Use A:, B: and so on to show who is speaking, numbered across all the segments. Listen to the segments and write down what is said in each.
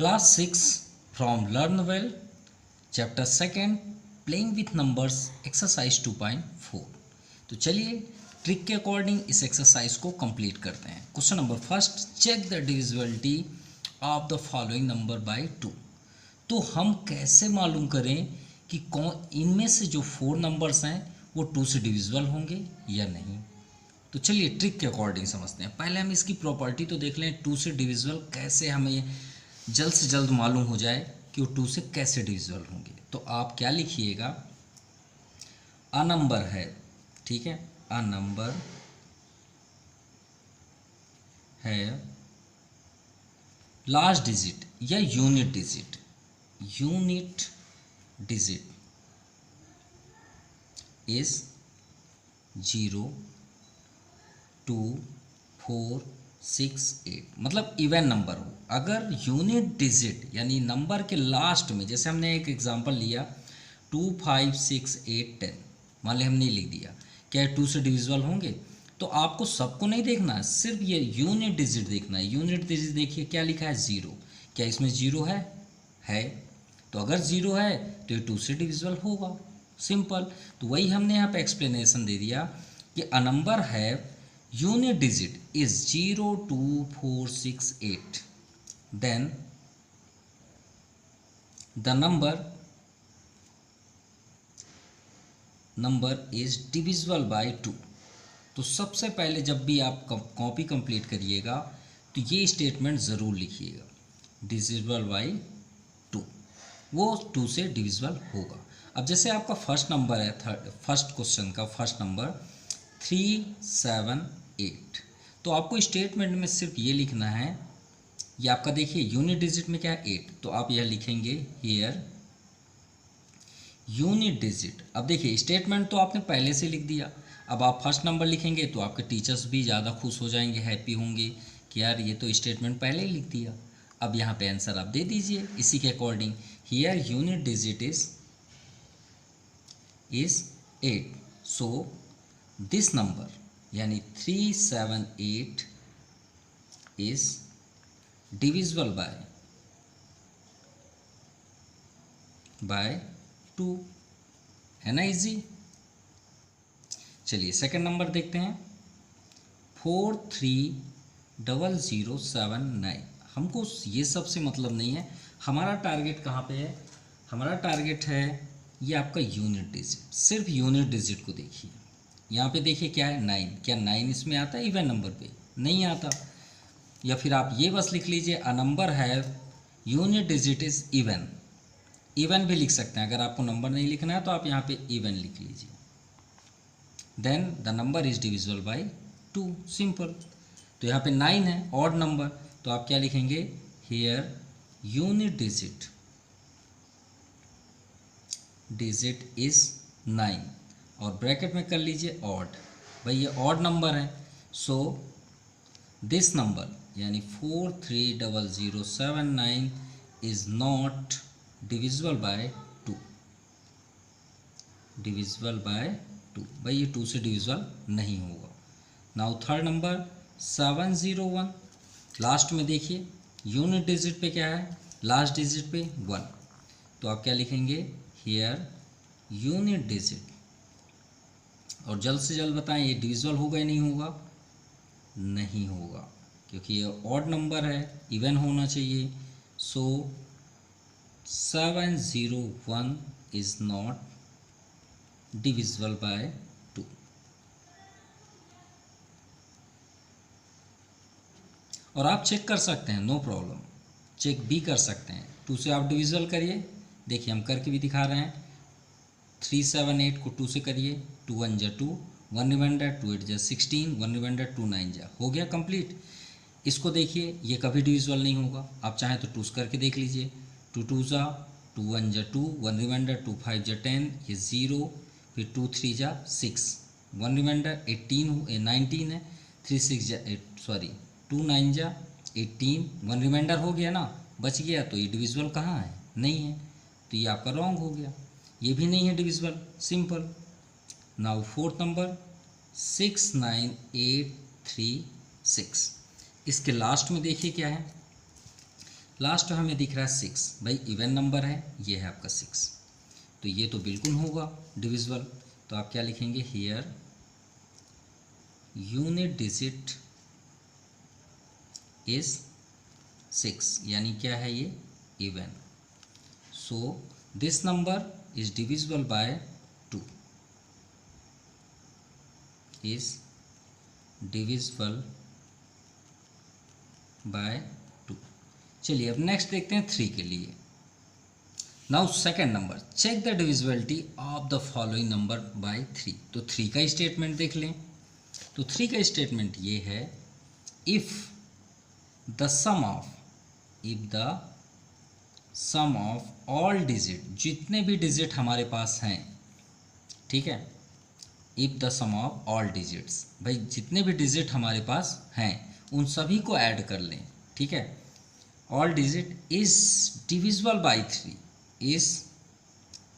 A: Class 6 from learn well chapter second playing with numbers exercise 2.4। तो चलिए trick के according इस एक्सरसाइज को कंप्लीट करते हैं। Question number first, check the divisibility of the following number by 2। तो हम कैसे मालूम करें कि कौन इनमें से जो 4 नंबर्स हैं वो 2 से डिविजिबल होंगे या नहीं। तो चलिए ट्रिक के अकॉर्डिंग समझते हैं। पहले हम इसकी प्रॉपर्टी तो देख लें, 2 से डिविजिबल कैसे हमें जल्द से जल्द मालूम हो जाए कि वो 2 से कैसे डिविजिबल होंगे। तो आप क्या लिखिएगा, अ नंबर है, ठीक है, अ नंबर है लास्ट डिजिट या यूनिट डिजिट इज 0, 2, 4, 6, 8, मतलब इवन नंबर हो। अगर यूनिट डिजिट यानी नंबर के लास्ट में, जैसे हमने एक एग्जांपल लिया 2, 5, 6, 8, 10, मान लिया हमने लिख दिया, क्या 2 से डिविजिबल होंगे? तो आपको सबको नहीं देखना है, सिर्फ ये यूनिट डिजिट देखना है। यूनिट डिजिट देखिए क्या लिखा है, 0। क्या इसमें 0 है? तो अगर 0 है तो ये 2 से डिविजिबल होगा, सिंपल। तो वही हमने यहाँ पे एक्सप्लेनेशन दे दिया कि अ नंबर है unit digit is 0, 2, 4, 6, 8, then the number is divisible by 2। तो सबसे पहले जब भी आप कॉपी कंप्लीट करिएगा तो ये स्टेटमेंट ज़रूर लिखिएगा, डिविजिबल बाई 2, वो 2 से डिविजिबल होगा। अब जैसे आपका फर्स्ट नंबर है, फर्स्ट क्वेश्चन का फर्स्ट नंबर 3, 7, 8, तो आपको स्टेटमेंट में सिर्फ ये लिखना है, ये आपका देखिए यूनिट डिजिट में क्या है 8, तो आप यह लिखेंगे हियर यूनिट डिजिट। अब देखिए स्टेटमेंट तो आपने पहले से लिख दिया, अब आप फर्स्ट नंबर लिखेंगे तो आपके टीचर्स भी ज़्यादा खुश हो जाएंगे, हैप्पी होंगे कि यार ये तो स्टेटमेंट पहले ही लिख दिया। अब यहाँ पे आंसर आप दे दीजिए इसी के according, here unit digit is 8, so this number यानी 3, 7, 8 इज डिविजिबल बाय 2, है ना इजी। चलिए सेकंड नंबर देखते हैं, 430079। हमको ये सब से मतलब नहीं है, हमारा टारगेट कहाँ पे है? हमारा टारगेट है ये आपका यूनिट डिजिट। सिर्फ यूनिट डिजिट को देखिए, यहाँ पे देखिए क्या है 9, क्या 9 इसमें आता है इवन नंबर पे? नहीं आता। या फिर आप ये बस लिख लीजिए अ नंबर है unit digit is even, even भी लिख सकते हैं। अगर आपको नंबर नहीं लिखना है तो आप यहाँ पे इवन लिख लीजिए, then the number is divisible by 2, simple. तो यहाँ पे 9 है ऑड नंबर, तो आप क्या लिखेंगे, हियर यूनिट डिजिट इज 9 और ब्रैकेट में कर लीजिए ऑड, भाई ये ऑड नंबर है, सो दिस नंबर यानी 430079 is not divisible by 2, divisible by 2, भाई ये 2 से डिविजिबल नहीं होगा। नाउ थर्ड नंबर 701, लास्ट में देखिए यूनिट डिजिट पे क्या है, लास्ट डिजिट पे 1, तो आप क्या लिखेंगे, हियर यूनिट डिजिट, और जल्द से जल्द बताएं ये डिविजिबल होगा या नहीं होगा? नहीं होगा, क्योंकि ये ऑड नंबर है, इवन होना चाहिए। सो 701 इज नॉट डिविजिबल बाय 2। और आप चेक कर सकते हैं, नो प्रॉब्लम, चेक भी कर सकते हैं। 2 से आप डिविजिबल करिए, देखिए हम करके भी दिखा रहे हैं। 378 को 2 से करिए, 2 1 जा 2, 1 रिमाइंडर 2 8 जा 16, 1 रिमाइंडर 2 9 जा, हो गया कंप्लीट। इसको देखिए ये कभी डिविजिबल नहीं होगा, आप चाहें तो 2 से करके देख लीजिए, 2 2 जा 2 1 जा 2, 1 रिमाइंडर 2 5 जा 10, ये 0, फिर 2 3 जा 6, 1 रिमाइंडर 19 है, 3 6 जा 8, सॉरी 2 9 जा 18, 1 रिमाइंडर हो गया ना, बच गया। तो ये डिविजिबल कहाँ है? नहीं है, तो ये आपका रॉन्ग हो गया, ये भी नहीं है divisible, simple. Now fourth number 69836, इसके लास्ट में देखिए क्या है, लास्ट में हमें दिख रहा है 6, भाई इवन नंबर है, ये है आपका 6, तो ये तो बिल्कुल होगा डिविजिबल। तो आप क्या लिखेंगे, हियर यूनिट डिजिट इज 6, यानी क्या है ये, even. So this number is divisible by 2, is divisible by 2। चलिए अब नेक्स्ट देखते हैं 3 के लिए। Now second number, check the divisibility of the following number by 3। तो 3 का स्टेटमेंट देख लें। तो 3 का स्टेटमेंट ये है, if the sum of all digit, जितने भी डिजिट हमारे पास हैं, ठीक है, if the sum of all digits, भाई जितने भी डिजिट हमारे पास हैं उन सभी को ऐड कर लें, ठीक है। All digit is divisible by 3, is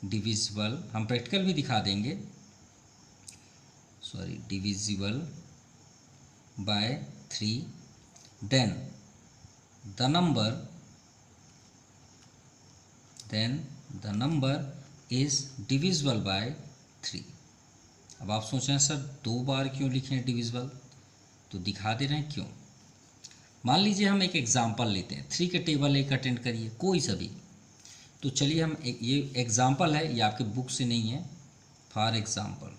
A: divisible, हम प्रैक्टिकल भी दिखा देंगे, sorry, divisible by 3, then the number is divisible by 3। अब आप सोच रहे हैं सर 2 बार क्यों लिखें डिविजिबल, तो दिखा दे रहे हैं क्यों। मान लीजिए हम एक एग्जाम्पल लेते हैं, 3 के टेबल एक अटेंड करिए, कोई सभी। तो चलिए हम ये एग्जाम्पल है, ये आपके बुक से नहीं है, फॉर एग्जाम्पल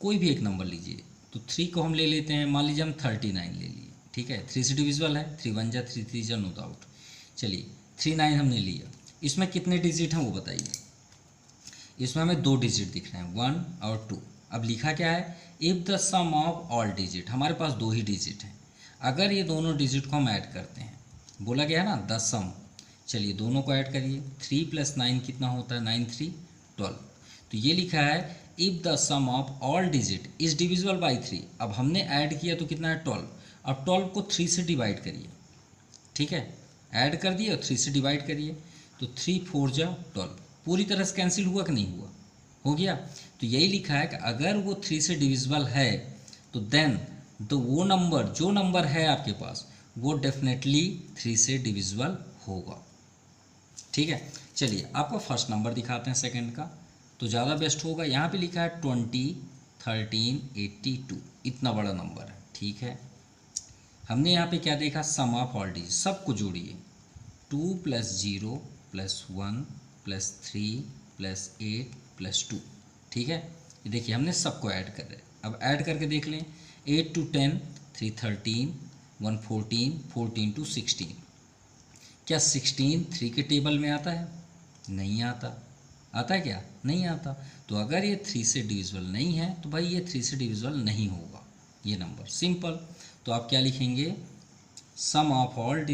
A: कोई भी एक नंबर लीजिए। तो 3 को हम ले लेते हैं, मान लीजिए हम 39 ले लिए, ठीक है, 3 से डिविजिबल है, 3 1 जा 3 3 जा, नो डाउट। चलिए 39 हमने लिया, इसमें कितने डिजिट हैं वो बताइए। इसमें हमें 2 डिजिट दिख रहे हैं, 1 और 2। अब लिखा क्या है, if the sum of all digit, हमारे पास 2 ही डिजिट हैं, अगर ये दोनों डिजिट को हम ऐड करते हैं, बोला गया है ना द सम, चलिए दोनों को ऐड करिए, 3 + 9 कितना होता है, 9 3 12। तो ये लिखा है if the sum of all digit is divisible by 3। अब हमने ऐड किया तो कितना है, 12। अब 12 को 3 से डिवाइड करिए, ठीक है, ऐड कर दिए और 3 से डिवाइड करिए, तो 3 4 जा 12, पूरी तरह से कैंसिल हुआ कि नहीं हुआ, हो गया। तो यही लिखा है कि अगर वो 3 से डिविजिबल है तो देन वो नंबर, जो नंबर है आपके पास, वो डेफिनेटली 3 से डिविजिबल होगा, ठीक है। चलिए आपको फर्स्ट नंबर दिखाते हैं, सेकंड का तो ज़्यादा बेस्ट होगा। यहाँ पे लिखा है 20 13 82, इतना बड़ा नंबर है, ठीक है। हमने यहाँ पे क्या देखा, सम ऑफ ऑल डिजिट, सबको जोड़िए, 2 + 0 + 1 + 3 + 8 + 2, ठीक है। ये देखिए हमने सबको ऐड कर रहे हैं, अब ऐड करके देख लें, 8 to 10 3 13 1 14 14 to 16। क्या 16 3 के टेबल में आता है, नहीं आता, आता है क्या, नहीं आता। तो अगर ये 3 से डिविजिबल नहीं है तो भाई ये 3 से डिविजिबल नहीं होगा ये नंबर, सिंपल। तो आप क्या लिखेंगे, sum of all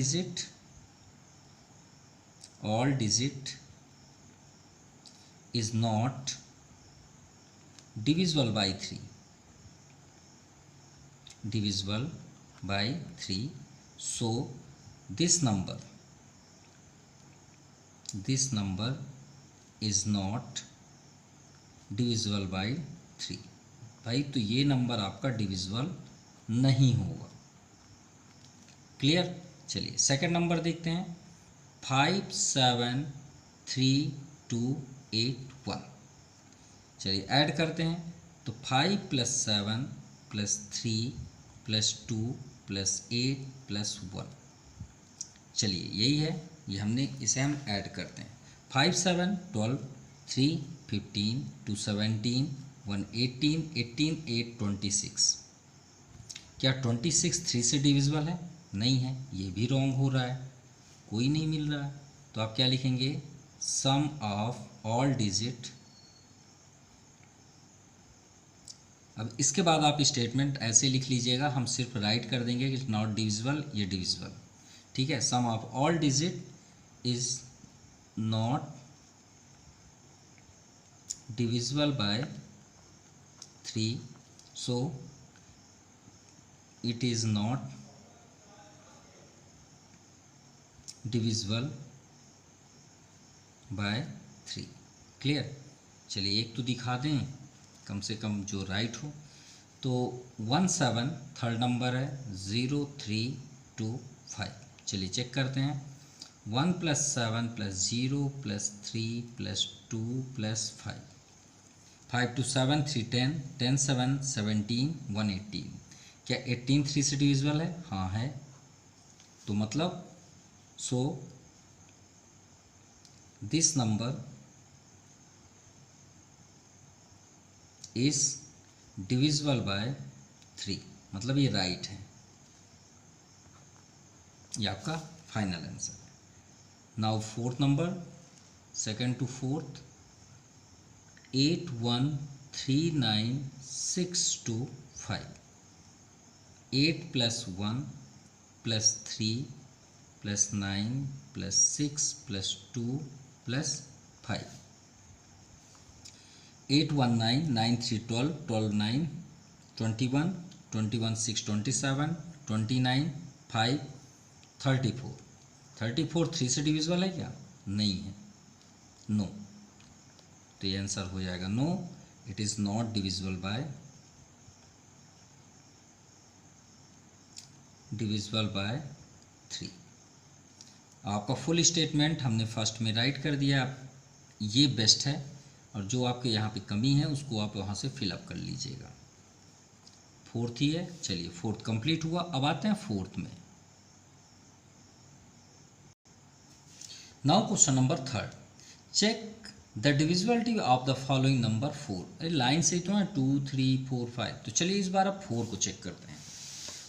A: digit is not divisible by 3, divisible by 3, so this number is not divisible by 3। भाई तो ये नंबर आपका डिविजिबल नहीं होगा, क्लियर। चलिए सेकंड नंबर देखते हैं, 5 7 3 2 8 1। चलिए ऐड करते हैं, तो 5 + 7 + 3 + 2 + 8 + 1। चलिए यही है, ये हमने इसे हम ऐड करते हैं, 5 7 12 3 15 2 17 1 18 18 8 26। क्या 26 3 से डिविजिबल है, नहीं है, ये भी रॉन्ग हो रहा है, कोई नहीं मिल रहा है। तो आप क्या लिखेंगे, सम ऑफ ऑल डिजिट। अब इसके बाद आप स्टेटमेंट ऐसे लिख लीजिएगा, हम सिर्फ राइट कर देंगे कि नॉट डिविजिबल, ये डिविजिबल, ठीक है। Sum of all digit is not divisible by 3, so it is not divisible by 3, clear. चलिए एक तो दिखा दें कम से कम जो राइट हो। तो 17 थर्ड नंबर है, 0 3 2 5, चलिए चेक करते हैं। 1 + 7 + 0 + 3 + 2 + 5, 5 × 7 3 10, 10 7 17 118। क्या 18 3 से डिविजिबल है? हाँ है। तो मतलब so this number is divisible by 3, मतलब ये राइट है। ये आपका फाइनल आंसर है। Now fourth number, second to fourth, 8 1 3 9 6 2 5, 8 + 1 + 3 + 9 + 6 + 2 + 5, 8 1 9 9 3 12 12 9 21 21 6 27 29 5 34, 34 3 से डिविजिबल है क्या? नहीं है, नो। तो ये आंसर हो जाएगा no, it is not divisible by 3। आपका फुल स्टेटमेंट हमने फर्स्ट में राइट कर दिया, ये बेस्ट है। और जो आपके यहाँ पे कमी है उसको आप वहाँ से फिलअप कर लीजिएगा। फोर्थ ही है, चलिए फोर्थ कंप्लीट हुआ। अब आते हैं फोर्थ में। Now question number third, check the divisibility of the following number 4। अरे लाइन से तो है 2 3 4 5, तो चलिए इस बार अब 4 को चेक करते हैं।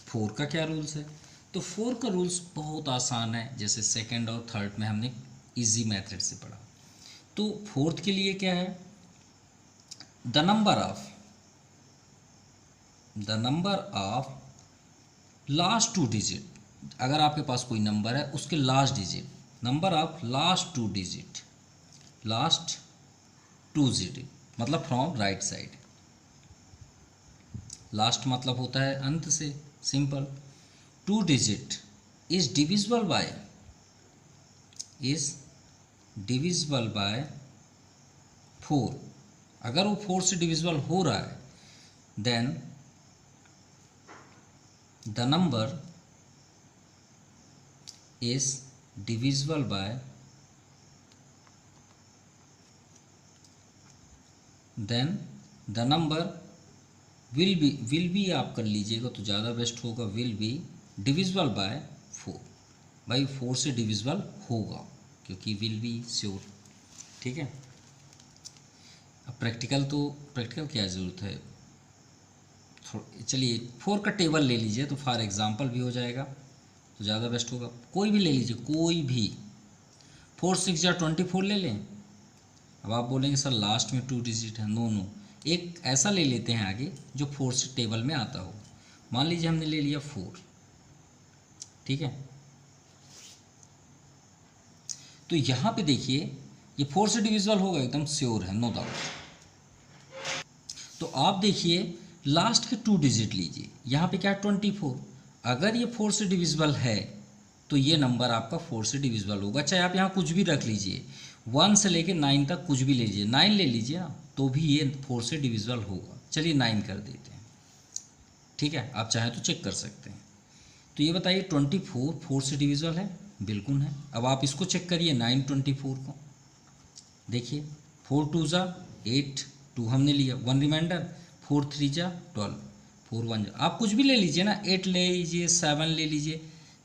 A: 4 का क्या रूल्स है? तो 4 का रूल्स बहुत आसान है, जैसे सेकंड और थर्ड में हमने इजी मेथड से पढ़ा। तो फोर्थ के लिए क्या है? The number of last 2 digit. अगर आपके पास कोई नंबर है उसके last digit, number of last 2 digit, last 2 digit मतलब फ्रॉम राइट साइड। लास्ट मतलब होता है अंत से, simple. 2 digit is divisible by 4। अगर वो 4 से डिविजिबल हो रहा है then the number is divisible by, then the number will be आप कर लीजिएगा तो ज़्यादा बेस्ट होगा, विल बी डिविजिबल बाय 4। भाई 4 से डिविजिबल होगा, क्योंकि विल बी श्योर, ठीक है। अब प्रैक्टिकल क्या ज़रूरत है, चलिए 4 का टेबल ले लीजिए तो फॉर एग्जांपल भी हो जाएगा, तो ज़्यादा बेस्ट होगा। कोई भी ले लीजिए, कोई भी। 4 6 या 24 ले लें। अब आप बोलेंगे सर लास्ट में 2 डिजिट है, नो, एक ऐसा ले लेते हैं आगे जो 4 से टेबल में आता हो। मान लीजिए हमने ले लिया 4, ठीक है। तो यहाँ पे देखिए ये 4 से डिविजिबल होगा, एकदम श्योर है, नो डाउट। तो आप देखिए लास्ट के 2 डिजिट लीजिए, यहाँ पे क्या है 24। अगर ये 4 से डिविजिबल है तो ये नंबर आपका 4 से डिविजिबल होगा, चाहे आप यहाँ कुछ भी रख लीजिए, 1 से लेके 9 तक कुछ भी ले लीजिए, 9 ले लीजिए ना, तो भी ये 4 से डिविजिबल होगा। चलिए 9 कर देते हैं, ठीक है, आप चाहें तो चेक कर सकते हैं। तो ये बताइए 24 4 से डिविजिबल है? बिल्कुल है। अब आप इसको चेक करिए 9 24 को, देखिए 4 2 ज़ा 8, 2 हमने लिया, 1 रिमाइंडर, 4 3 ज़ा 12, 4 1 ज़ा, आप कुछ भी ले लीजिए ना, 8 ले लीजिए, 7 ले लीजिए,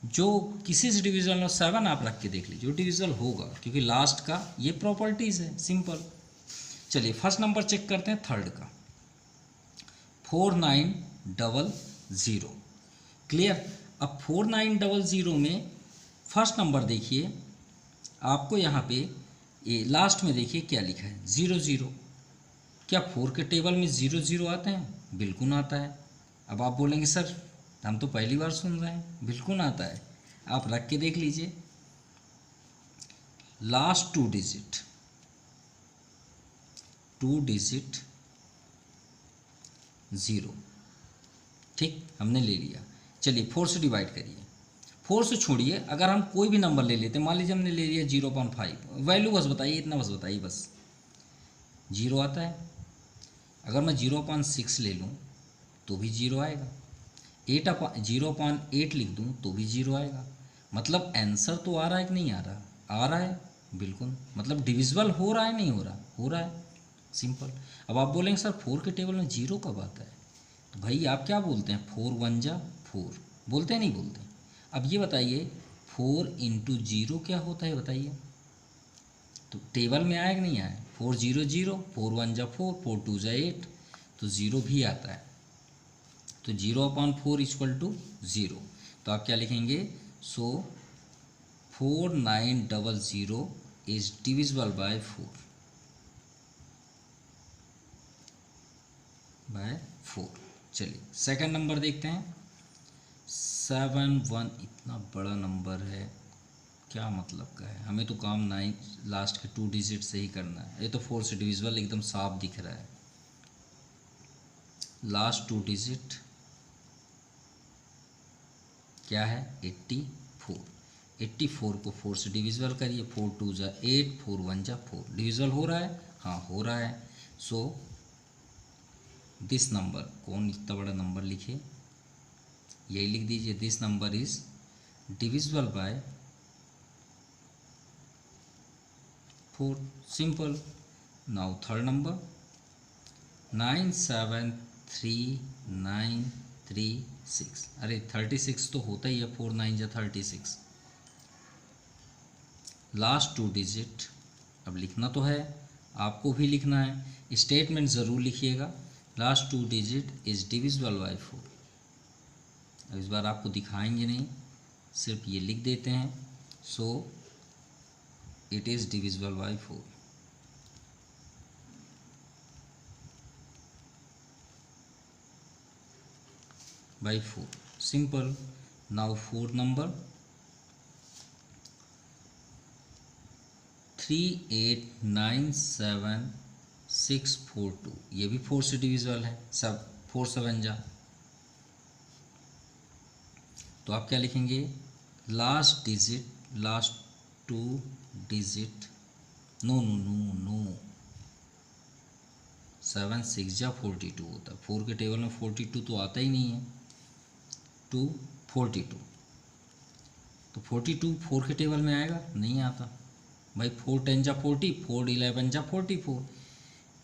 A: जो किसी से डिविजिबल हो 7 आप रख के देख लीजिए, जो डिविजिबल होगा, क्योंकि लास्ट का ये प्रॉपर्टीज़ है, सिंपल। चलिए फर्स्ट नंबर चेक करते हैं, थर्ड का, 4900, क्लियर। अब 4900 में फर्स्ट नंबर देखिए, आपको यहाँ पे ये लास्ट में देखिए क्या लिखा है, 00। क्या 4 के टेबल में 00 आते हैं? बिल्कुल आता है। अब आप बोलेंगे सर हम तो पहली बार सुन रहे हैं, बिल्कुल आता है, आप रख के देख लीजिए। लास्ट 2 डिजिट 0, ठीक, हमने ले लिया। चलिए 4 से डिवाइड करिए, 4 से छोड़िए, अगर हम कोई भी नंबर ले लेते, मान लीजिए हमने ले लिया 0.5, वैल्यू बस बताइए, इतना बस बताइए, बस 0 आता है। अगर मैं 0.6 ले लूँ तो भी 0 आएगा, 0.8 लिख दूँ तो भी 0 आएगा, मतलब आंसर तो आ रहा है कि नहीं आ रहा? आ रहा है बिल्कुल। मतलब डिविजिबल हो रहा है नहीं हो रहा? हो रहा है, सिंपल। अब आप बोलेंगे सर 4 के टेबल में जीरो कब आता है? तो भाई आप क्या बोलते हैं, 4 1 जा 4, बोलते हैं नहीं बोलते? अब ये बताइए 4 इंटू जीरो क्या होता है बताइए? तो टेबल में आया कि नहीं आया? 4 0 0, 4 1 जा 4, 4 2 जा 8, तो ज़ीरो भी आता है। तो 0/4 इक्वल टू ज़ीरो। तो आप क्या लिखेंगे? सो 4900 इज डिविजिबल बाय 4। चलिए सेकंड नंबर देखते हैं। 7 1, इतना बड़ा नंबर है, क्या मतलब का है? हमें तो काम 9 लास्ट के 2 डिजिट से ही करना है। ये तो 4 से डिविजिबल एकदम साफ दिख रहा है। लास्ट 2 डिजिट क्या है? 84। 84 को 4 से डिविजिबल करिए, 4 2 जा 8, 4 1 जा 4। डिविजिबल हो रहा है? हाँ हो रहा है। सो दिस नंबर, कौन इतना बड़ा नंबर लिखे, यही लिख दीजिए, this number is divisible by 4, simple. Now third number 973936। अरे 36 तो होता ही है, 4 9 जा 36। लास्ट 2 डिजिट अब लिखना तो है, आपको भी लिखना है, स्टेटमेंट ज़रूर लिखिएगा। Last 2 digit is divisible by 4। अब इस बार आपको दिखाएंगे नहीं, सिर्फ ये लिख देते हैं। सो it is divisible by 4। By 4, simple. Now fourth number 3897642, ये भी 4 से डिविजिबल है, सब 4 7 जा। तो आप क्या लिखेंगे? Last digit, last 2 digit, no no no no, 7 6 जा 42 होता है। 4 के टेबल में 42 तो आता ही नहीं है। 2 42, तो 42 4 के टेबल में आएगा? नहीं आता भाई। 4 10 जा 40, 4 11 जा 44,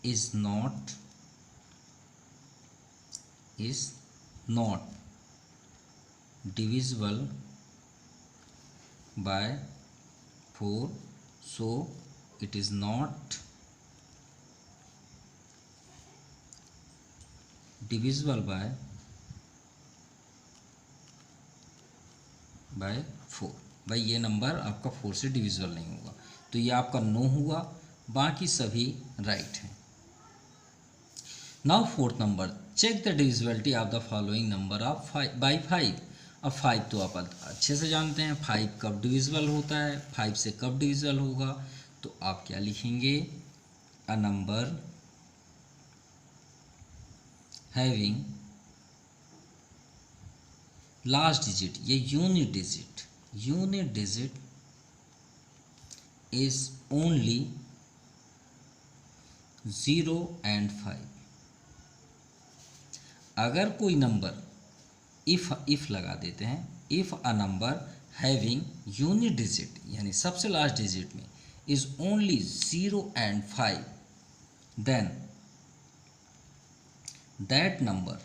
A: is not divisible by 4। So it is not divisible by 4। भाई ये नंबर आपका 4 से डिविजिबल नहीं होगा, तो ये आपका नो हुआ, बाकी सभी राइट हैं। Now fourth number, check the divisibility of the following number of 5/5। अब 5 तो आप अच्छे से जानते हैं, 5 कब डिविजिबल होता है, 5 से कब डिविजिबल होगा। तो आप क्या लिखेंगे? A number having last digit, ये unit digit is only 0 and 5। अगर कोई नंबर, इफ लगा देते हैं, if a number having unit digit, यानी सबसे लास्ट डिजिट में is only 0 and 5, then that number,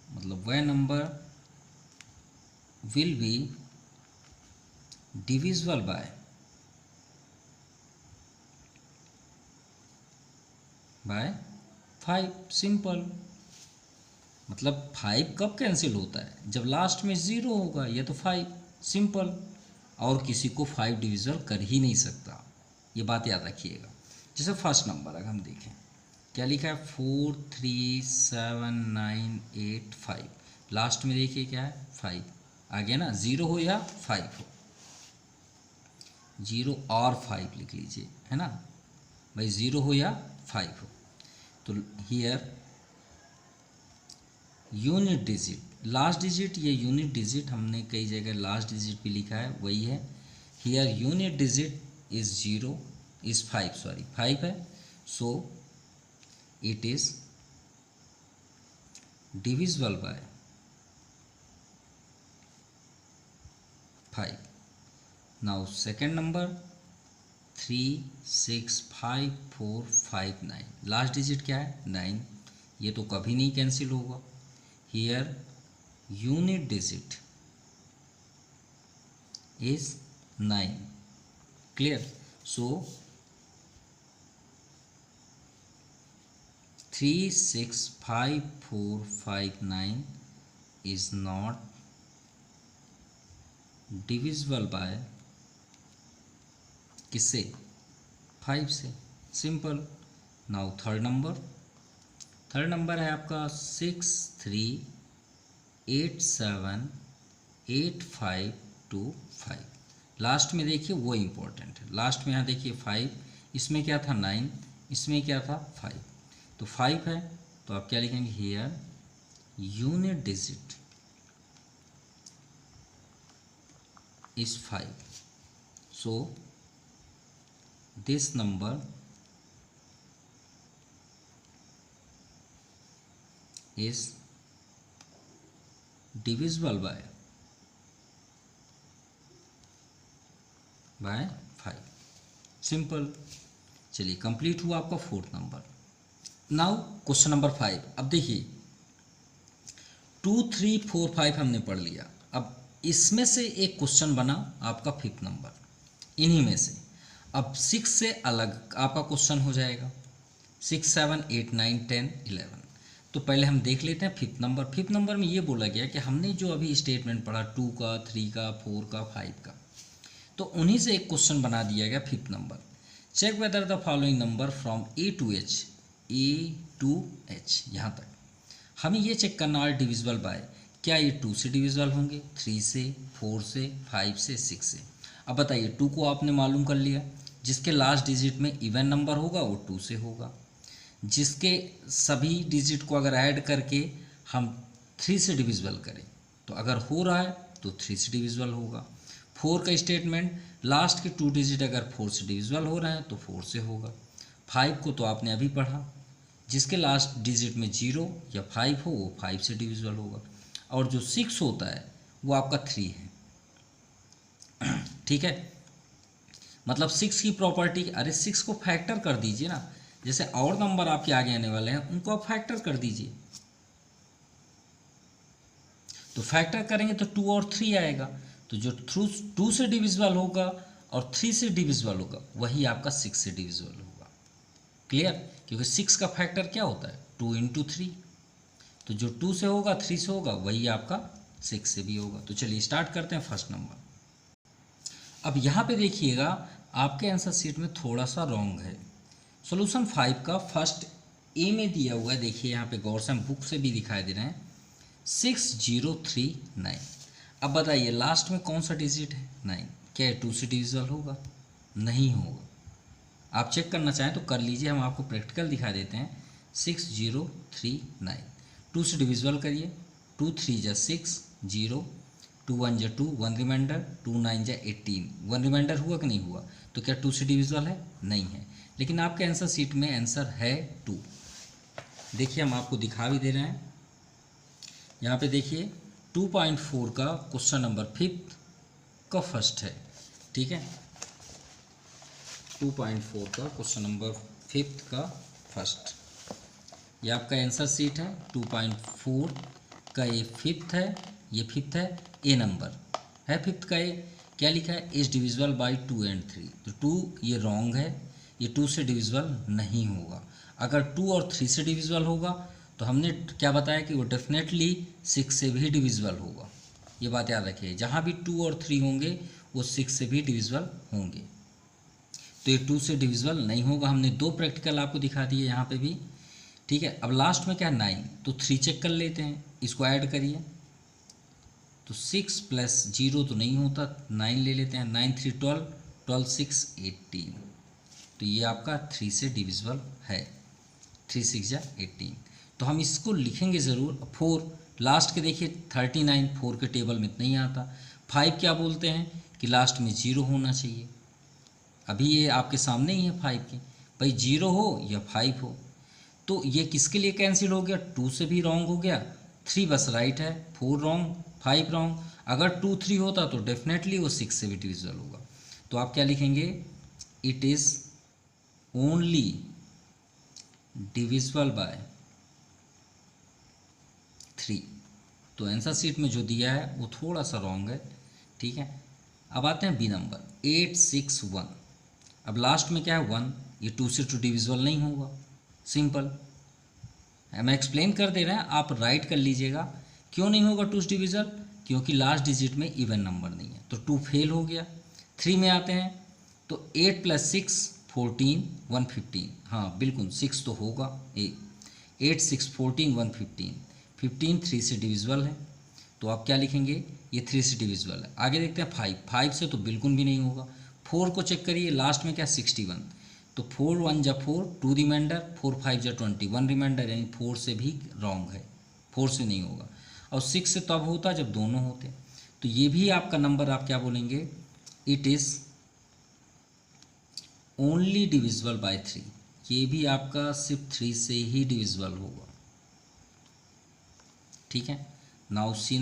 A: मतलब वह number will be divisible by 5, simple. मतलब 5 कब कैंसिल होता है? जब लास्ट में 0 होगा, ये तो 5, सिंपल। और किसी को 5 डिविजिबल कर ही नहीं सकता, ये बात याद रखिएगा। जैसे फर्स्ट नंबर अगर हम देखें, क्या लिखा है? 4 3 7 9 8 5, लास्ट में देखिए क्या है? 5 आ गया ना। 0 हो या 5 हो, 0 और 5 लिख लीजिए, है ना भाई। 0 हो या 5 हो, तो here unit digit, last digit, ये यूनिट डिजिट हमने कई जगह लास्ट डिजिट भी लिखा है, वही है। Here unit digit is 0, is 5, sorry 5 है। So it is divisible by 5. Now second number 3 6 5 4 5 9. Last digit क्या है 9. ये तो कभी नहीं कैंसिल होगा. Here unit digit is 9. Clear? So 3 6 5 4 5 9 is not divisible by किससे 5 से. सिंपल. नाउ थर्ड नंबर है आपका 6 3 8 7 8 5 2 5. लास्ट में देखिए वो इम्पोर्टेंट है. लास्ट में यहाँ देखिए 5, इसमें क्या था 9, इसमें क्या था 5. तो 5 है तो आप क्या लिखेंगे here unit digit is 5. So this number is divisible by 5. Simple. चलिए कंप्लीट हुआ आपका fourth number. Now question number 5. अब देखिए 2 3 4 5 हमने पढ़ लिया. अब इसमें से एक क्वेश्चन बना आपका फिफ्थ नंबर, इन्हीं में से. अब 6 से अलग आपका क्वेश्चन हो जाएगा. 6 7 8 9 10 11. तो पहले हम देख लेते हैं फिफ्थ नंबर. फिफ्थ नंबर में ये बोला गया कि हमने जो अभी स्टेटमेंट पढ़ा 2 का 3 का 4 का 5 का, तो उन्हीं से एक क्वेश्चन बना दिया गया fifth number. Check whether the following number from A to H यहाँ तक. हमें ये चेक करना है डिविजिबल बाय, क्या ये 2 से डिविजिबल होंगे, 3 से, 4 से, 5 से, 6 से. अब बताइए 2 को आपने मालूम कर लिया, जिसके लास्ट डिजिट में इवन नंबर होगा वो 2 से होगा. जिसके सभी डिजिट को अगर ऐड करके हम 3 से डिविजिबल करें तो अगर हो रहा है तो 3 से डिविजिबल होगा. 4 का स्टेटमेंट लास्ट के 2 डिजिट अगर 4 से डिविजिबल हो रहे हैं तो 4 से होगा. 5 को तो आपने अभी पढ़ा, जिसके लास्ट डिजिट में 0 या 5 हो वो 5 से डिविजिबल होगा. और जो 6 होता है वो आपका 3 है. ठीक है, मतलब 6 की प्रॉपर्टी, अरे 6 को फैक्टर कर दीजिए ना. जैसे और नंबर आपके आगे आने वाले हैं उनको आप फैक्टर कर दीजिए. तो फैक्टर करेंगे तो 2 और 3 आएगा. तो जो 2 से डिविजिबल होगा और 3 से डिविजिबल होगा वही आपका 6 से डिविजिबल होगा. क्लियर? क्योंकि 6 का फैक्टर क्या होता है 2 इंटू 3. तो जो 2 से होगा 3 से होगा वही आपका 6 से भी होगा. तो चलिए स्टार्ट करते हैं फर्स्ट नंबर. अब यहाँ पे देखिएगा आपके आंसर शीट में थोड़ा सा रॉन्ग है. सॉल्यूशन 5 का फर्स्ट ए में दिया हुआ है, देखिए यहाँ पे गौर से हम बुक से भी दिखाई दे रहे हैं 6039. अब बताइए लास्ट में कौन सा डिजिट है 9. क्या ये 2 से डिविजिबल होगा? नहीं होगा. आप चेक करना चाहें तो कर लीजिए, हम आपको प्रैक्टिकल दिखा देते हैं. 6039 2 से डिविजिबल करिए. 2 3 जा 6, 0, 2 1 जा 2, 1 रिमाइंडर, 2 9 जा 18, 1 रिमाइंडर हुआ कि नहीं हुआ? तो क्या 2 से डिविजिबल है? नहीं है. लेकिन आपके आंसर शीट में आंसर है 2. देखिए हम आपको दिखा भी दे रहे हैं. यहाँ पे देखिए 2.4 का क्वेश्चन नंबर 5 का फर्स्ट है. ठीक है, 2.4 का क्वेश्चन नंबर 5 का फर्स्ट, ये आपका आंसर शीट है. 2.4 का ये 5th है, ये 5th है, ए नंबर है 5th का. ए क्या लिखा है? Is divisible by 2 and 3. तो 2 ये रॉन्ग है, ये 2 से डिविजिबल नहीं होगा. अगर 2 और 3 से डिविजिबल होगा तो हमने क्या बताया कि वो डेफिनेटली 6 से भी डिविजिबल होगा. ये बात याद रखिए, जहाँ भी 2 और 3 होंगे वो 6 से भी डिविजिबल होंगे. तो ये 2 से डिविजिबल नहीं होगा. हमने 2 प्रैक्टिकल आपको दिखा दिए यहाँ पे भी. ठीक है, अब लास्ट में क्या है 9. तो 3 चेक कर लेते हैं, इसको ऐड करिए. तो 6 प्लस 0 तो नहीं होता, 9 ले लेते हैं. 9 3 12, 12 6 18. तो ये आपका 3 से डिविजिबल है. 3 6 जा 18. तो हम इसको लिखेंगे ज़रूर. 4 लास्ट के देखिए 39, 4 के टेबल में नहीं आता. 5 क्या बोलते हैं कि लास्ट में 0 होना चाहिए. अभी ये आपके सामने ही है 5 के, भाई 0 हो या 5 हो. तो ये किसके लिए कैंसिल हो गया? 2 से भी रॉन्ग हो गया, 3 बस राइट है, 4 रॉन्ग, 5 रॉन्ग। अगर 2 3 होता तो डेफिनेटली वो 6 से भी डिविजिबल होगा। तो आप क्या लिखेंगे, it is only divisible by 3। तो आंसर शीट में जो दिया है वो थोड़ा सा रॉन्ग है, ठीक है। अब आते हैं बी नंबर 861। अब लास्ट में क्या है 1, ये 2 से तो डिविजिबल नहीं होगा, सिंपल। हम एक्सप्लेन कर दे रहे हैं, आप राइट कर लीजिएगा। क्यों नहीं होगा 2 डिविजिबल, क्योंकि लास्ट डिजिट में इवन नंबर नहीं है, तो 2 फेल हो गया। 3 में आते हैं तो 8 + 6 14 115, हाँ बिल्कुल 6 तो होगा। 8 6 14 115, 15 3 से डिविजिबल है, तो आप क्या लिखेंगे, ये 3 से डिविजिबल है। आगे देखते हैं 5 से तो बिल्कुल भी नहीं होगा। 4 को चेक करिए, लास्ट में क्या 61, तो 4 1 जा 4 2 रिमाइंडर, 4 5 जा 21 रिमाइंडर, यानी 4 से भी रॉन्ग है, 4 से नहीं होगा। और 6 से तब होता जब दोनों होते। तो ये भी आपका नंबर आप क्या बोलेंगे, it is only divisible by 3। ये भी आपका सिर्फ 3 से ही डिविजिबल होगा, ठीक है। नाउ सी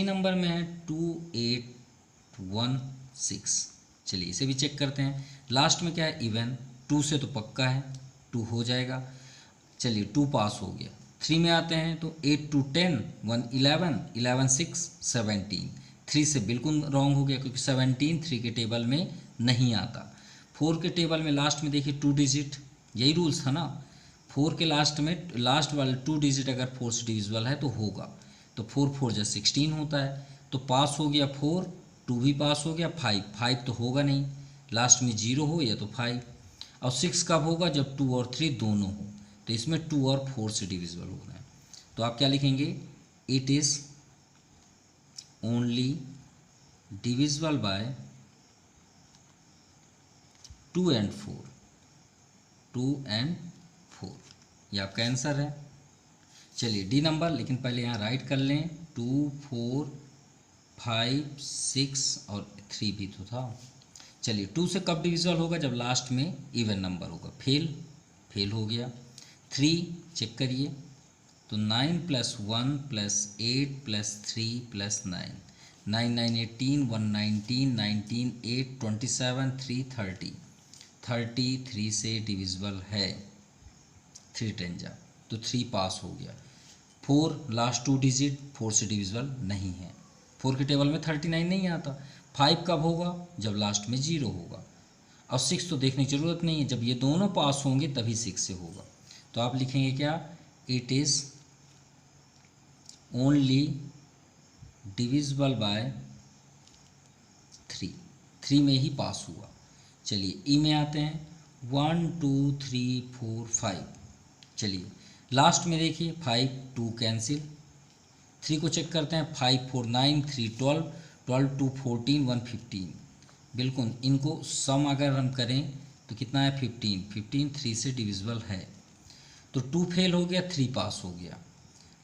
A: नंबर में है 2816। चलिए इसे भी चेक करते हैं। लास्ट में क्या है इवन, 2 से तो पक्का है, 2 हो जाएगा। चलिए 2 पास हो गया। 3 में आते हैं तो 8 2 10 1 11 11 6 17, 3 से बिल्कुल रॉन्ग हो गया, क्योंकि 17 3 के टेबल में नहीं आता। 4 के टेबल में लास्ट में देखिए 2 डिजिट, यही रूल्स था ना, 4 के लास्ट में लास्ट वाले 2 डिजिट अगर 4 से डिविजिबल है तो होगा। तो 4 4 जा 16 होता है, तो पास हो गया 4, 2 भी पास हो गया। 5 तो होगा नहीं, लास्ट में 0 हो या तो 5। और 6 कब होगा, जब 2 और 3 दोनों हो, तो इसमें 2 और 4 से डिविजिबल होना है। तो आप क्या लिखेंगे, it is only divisible by 2 and 4, 2 and 4, ये आपका आंसर है। चलिए डी नंबर, लेकिन पहले यहाँ राइट कर लें, 2 4 5 6 और 3 भी तो था। चलिए 2 से कब डिविजिबल होगा, जब लास्ट में इवन नंबर होगा। फेल हो गया। 3 चेक करिए, तो 9 + 1 + 8 + 3 + 9, 9 9 18 1 19 19 8 27 3 30, 33 से डिविजिबल है। 3 10 जा तो 3 पास हो गया। 4 लास्ट 2 डिजिट 4 से डिविजिबल नहीं है, 4 के टेबल में 39 नहीं आता। 5 कब होगा, जब लास्ट में 0 होगा। और 6 तो देखने की ज़रूरत नहीं है, जब ये दोनों पास होंगे तभी 6 से होगा। तो आप लिखेंगे क्या, it is only divisible by 3, 3 में ही पास हुआ। चलिए ई में आते हैं, 1 2 3 4 5। चलिए लास्ट में देखिए 5 2 कैंसिल। 3 को चेक करते हैं, 5 4 9 3 12 12 2 14 1 15, बिल्कुल इनको सम अगर हम करें तो कितना है 15, 15 3 से डिविजिबल है। तो 2 फेल हो गया, 3 पास हो गया।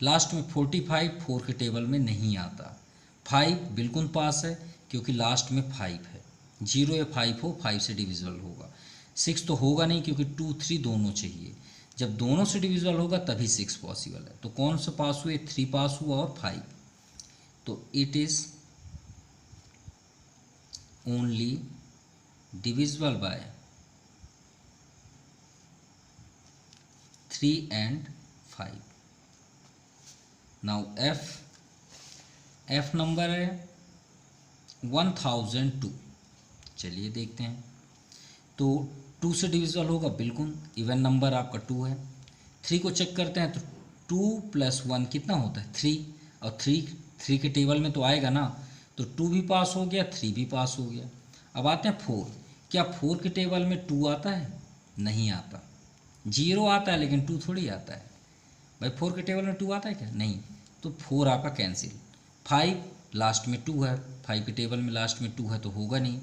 A: लास्ट में 45 4 के टेबल में नहीं आता। 5 बिल्कुल पास है, क्योंकि लास्ट में 5 है, 0 या 5 हो, 5 से डिविजिबल होगा। 6 तो होगा नहीं, क्योंकि 2 3 दोनों चाहिए, जब दोनों से डिविजिबल होगा तभी 6 पॉसिबल है। तो कौन सा पास हुए, 3 पास हुआ और 5। तो it is only divisible by 3 and 5। Now F number है 1002। चलिए देखते हैं, तो 2 से डिविजिबल होगा, बिल्कुल इवन नंबर आपका 2 है। 3 को चेक करते हैं, तो 2 + 1 कितना होता है 3, और 3 के टेबल में तो आएगा ना, तो 2 भी पास हो गया, 3 भी पास हो गया। अब आते हैं 4। क्या 4 के टेबल में 2 आता है, नहीं आता। 0 आता है, लेकिन 2 थोड़ी आता है भाई। 4 के टेबल में 2 आता है क्या, नहीं। तो 4 आपका कैंसिल। 5 लास्ट में 2 है, 5 के टेबल में लास्ट में 2 है, तो होगा नहीं।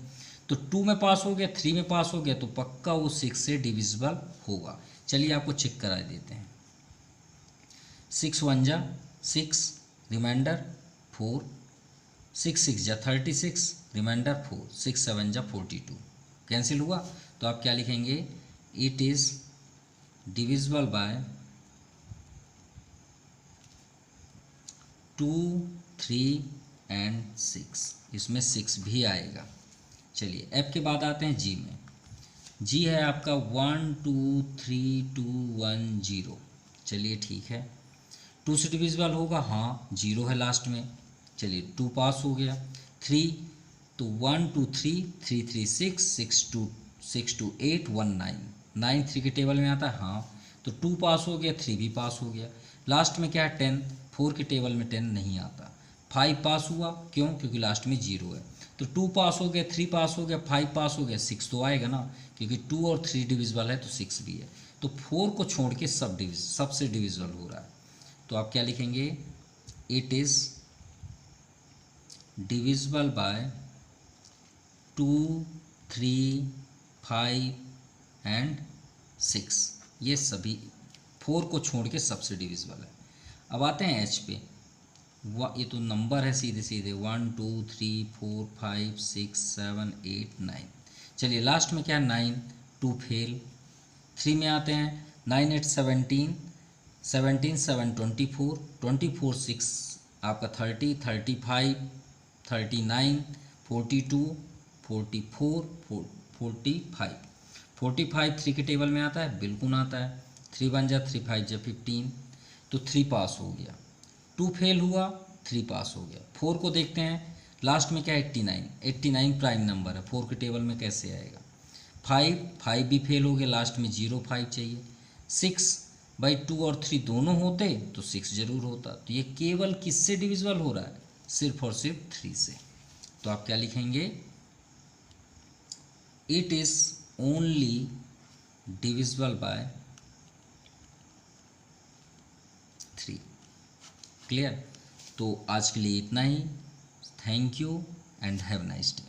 A: तो 2 में पास हो गया, 3 में पास हो गया, तो पक्का वो 6 से डिविजिबल होगा। चलिए आपको चेक करा देते हैं। 6 1 जा 6, रिमाइंडर 4, 6 6 जा 36, रिमाइंडर 4, 6 7 जा 42, कैंसिल हुआ। तो आप क्या लिखेंगे, it is divisible by 2 3 and 6, इसमें 6 भी आएगा। चलिए एफ के बाद आते हैं जी में। जी है आपका 1 2 3 2 1 0। चलिए ठीक है, 2 से डिविजिबल होगा, हाँ 0 है लास्ट में। चलिए 2 पास हो गया। 3 तो 1 2 3 3 3 6 6 2 8 1 9, 9 3 के टेबल में आता है, हाँ तो 2 पास हो गया, 3 भी पास हो गया। लास्ट में क्या है 10, 4 के टेबल में 10 नहीं आता। 5 पास हुआ, क्यों? क्योंकि लास्ट में 0 है। तो 2 पास हो गया, 3 पास हो गया, 5 पास हो गया, 6 तो आएगा ना, क्योंकि 2 और 3 डिविजिबल है तो 6 भी है। तो 4 को छोड़ के सबसे डिविजिबल हो रहा है। तो आप क्या लिखेंगे? It is divisible by 2 3 5 and 6। ये सभी 4 को छोड़ के सबसे डिविजिबल है। अब आते हैं एच पे। ये तो नंबर है सीधे सीधे 1 2 3 4 5 6 7 8 9। चलिए लास्ट में क्या है 9, 2 फेल। 3 में आते हैं 9 8 17, 17 7 24, 24 6 आपका 30, 35 39 42 44 45, 45 3 के टेबल में आता है, बिल्कुल आता है। 3 1 जा 3 5 जा 15, तो 3 पास हो गया। 2 फेल हुआ, 3 पास हो गया। 4 को देखते हैं, लास्ट में क्या है 89, 89 प्राइम नंबर है, 4 के टेबल में कैसे आएगा। 5 भी फेल हो गया, लास्ट में 0 5 चाहिए। 6 बाई 2 और 3 दोनों होते तो 6 जरूर होता। तो ये केवल किससे डिविजिबल हो रहा है? सिर्फ और सिर्फ 3 से। तो आप क्या लिखेंगे? It is only divisible by 3। Clear? तो आज के लिए इतना ही। Thank you and have nice day.